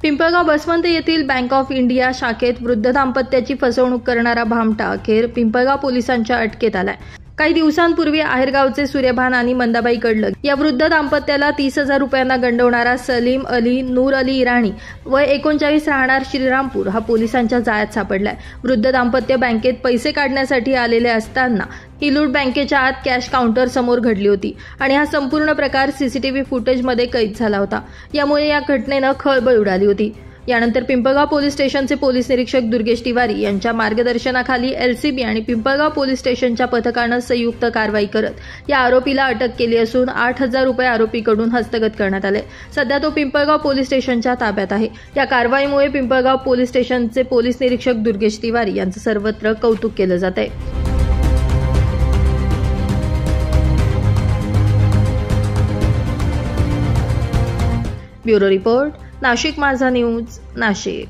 पिंपळगाव बसवंत येथील bank of India शाखेत वृद्ध दाम्पत्याची फसवणूक करणारा भामटा अखेर पिंपळगाव पोलिसांच्या अटकेत आलाय। काही दिवसांपूर्वी आहेरगावचे सूर्यभान आणि मंदाबाई कडलग या वृद्ध दाम्पत्याला 30,000 रुपयांना गंडवणारा सलीम अली नूर अली इराणी वय 39 राहणार श्रीरामपूर हा पोलिसांच्या जाळ्यात सापडलाय। वृद्ध दाम्पत्य बँकेत पैसे काढण्यासाठी आलेले असताना ही लूट बँकेच्या आत कॅश काउंटर समोर घडली होती आणि हा संपूर्ण प्रकार सीसीटीव्ही फुटेजमध्ये कैद झाला होता। यामुळे या घटनेनं खळबळ उडाली होती। यानंतर पिंपळगाव पोलीस स्टेशनचे पोलीस निरीक्षक दुर्गेश तिवारी यांच्या मार्गदर्शनाखाली एलसीबी आणि पिंपळगाव पोलीस स्टेशनच्या पथकानं संयुक्त कारवाई करत या आरोपीला अटक केली असून 8,000 रुपये आरोपीकडून हस्तगत करण्यात आले। सध्या तो पिंपळगाव पोलीस स्टेशनच्या ताब्यात आहे। या कारवाईमुळे पिंपळगाव पोलीस स्टेशनचे पोलीस निरीक्षक दुर्गेश तिवारी यांचं सर्वत्र कौतुक केलं जात आहे। ब्युरो रिपोर्ट, नाशिक माझा न्यूज, नाशिक।